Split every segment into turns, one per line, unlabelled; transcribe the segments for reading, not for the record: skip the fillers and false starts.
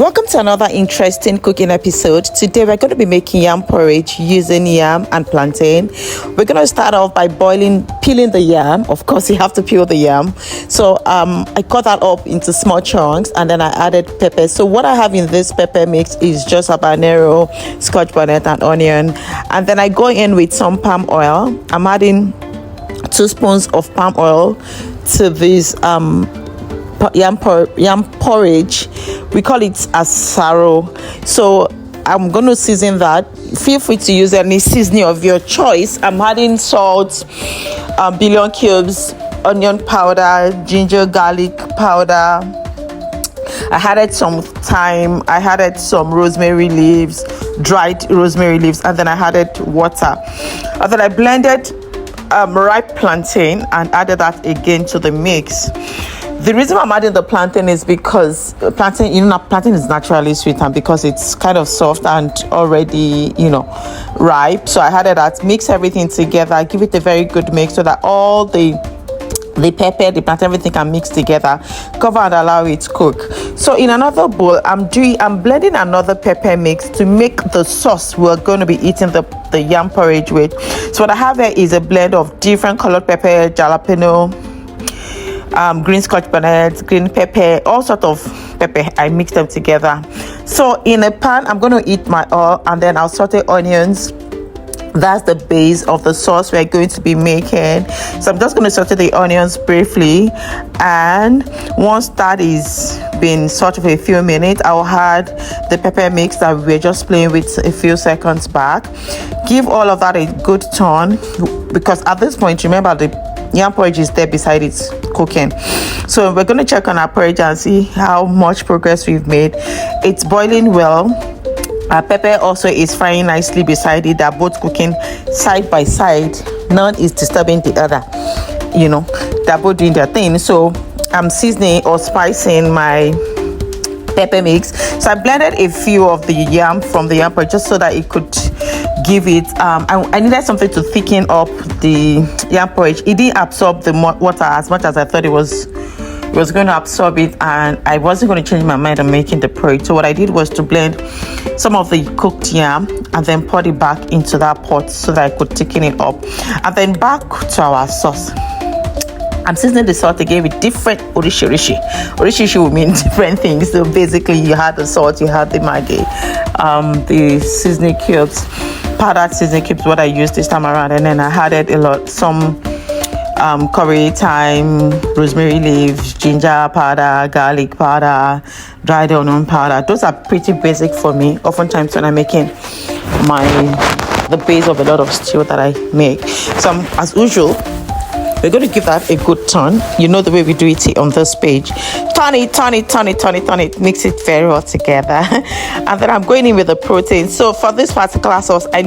Welcome to another interesting cooking episode. Today we're going to be making yam porridge using yam and plantain. We're going to start off by peeling the yam. Of course, you have to peel the yam. So I cut that up into small chunks and then I added pepper. So what I have in this pepper mix is just habanero, scotch bonnet and onion. And then I go in with some palm oil. I'm adding 2 spoons of palm oil to this yam porridge. We call it Asaro. So I'm going to season that. Feel free to use any seasoning of your choice. I'm adding salt, bouillon cubes, onion powder, ginger garlic powder. I added some thyme. I added some rosemary leaves, dried rosemary leaves, and then I added water. And then I blended ripe plantain and added that again to the mix. The reason I'm adding the plantain is because plantain is naturally sweet, and because it's kind of soft and already, ripe. So I added that, mix everything together, give it a very good mix so that all the pepper, the plantain, everything can mix together. Cover and allow it to cook. So in another bowl, I'm blending another pepper mix to make the sauce we're going to be eating the yam porridge with. So what I have here is a blend of different colored pepper, jalapeno, green scotch bonnet, green pepper, all sort of pepper. I mix them together. So in a pan, I'm going to heat my oil and then I'll saute onions. That's the base of the sauce we're going to be making. So I'm just going to saute the onions briefly, and once that is been sauteed for a few minutes, I'll add the pepper mix that we were just playing with a few seconds back. Give all of that a good turn, because at this point, remember, the yam porridge is there beside it cooking. So we're going to check on our porridge and see how much progress we've made. It's boiling well. Our pepper also is frying nicely beside it. They're both cooking side by side. None is disturbing the other. They're both doing their thing. So I'm seasoning or spicing my pepper mix. So I blended a few of the yam from the yam porridge just so that it could give it I needed something to thicken up the yam porridge. It didn't absorb the water as much as I thought it was going to absorb it, and I wasn't going to change my mind on making the porridge. So what I did was to blend some of the cooked yam and then pour it back into that pot so that I could thicken it up. And then back to our sauce. I'm seasoning the salt again with different orishi. Orishi will mean different things. So basically, you had the salt, you had the maggi, the seasoning cubes, powdered seasoning cubes, what I used this time around, and then I added some curry, thyme, rosemary leaves, ginger powder, garlic powder, dried onion powder. Those are pretty basic for me. Oftentimes when I'm making the base of a lot of stew that I make. So as usual, we're going to give that a good turn. You know the way we do it on this page. Turn it. Mix it very well together. And then I'm going in with the protein. So for this particular sauce, I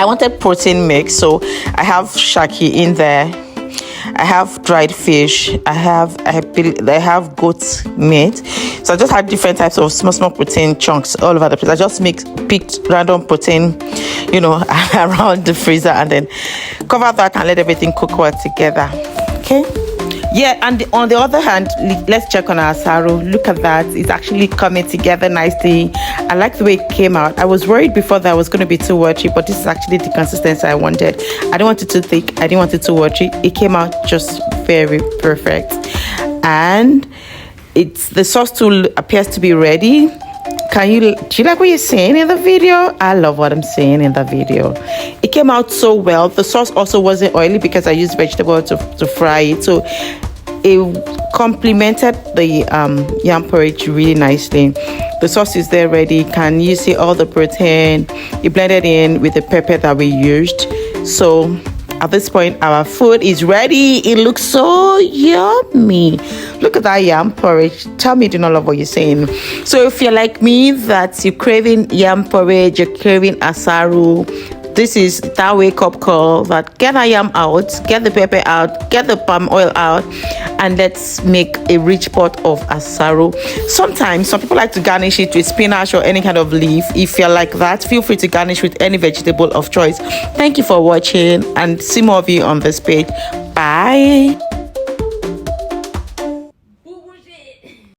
wanted protein mix. So I have shaki in there. I have dried fish. I have goat meat. So I just had different types of small protein chunks all over the place. I just picked random protein, around the freezer, and then cover that and let everything cook well together. Okay. Yeah, and on the other hand, let's check on our asaro. Look at that. It's actually coming together nicely. I like the way it came out. I was worried before that I was going to be too watery, but this is actually the consistency I wanted. I didn't want it too thick. I didn't want it too watery. It came out just very perfect. And the sauce too appears to be ready. Do you like what you're seeing in the video? I love what I'm seeing in the video. It came out so well. The sauce also wasn't oily because I used vegetable to fry it. So it complemented the yam porridge really nicely. The sauce is there ready. Can you see all the protein? You blended in with the pepper that we used. So at this point, our food is ready. It looks so yummy. Look at that yam porridge. Tell me you do not love what you're saying. So if you're like me, that you're craving yam porridge, you're craving asaro, this is that wake-up call that get the yam out, get the pepper out, get the palm oil out, and let's make a rich pot of asaro. Sometimes some people like to garnish it with spinach or any kind of leaf. If you're like that, feel free to garnish with any vegetable of choice. Thank you for watching, and see more of you on this page. Bye.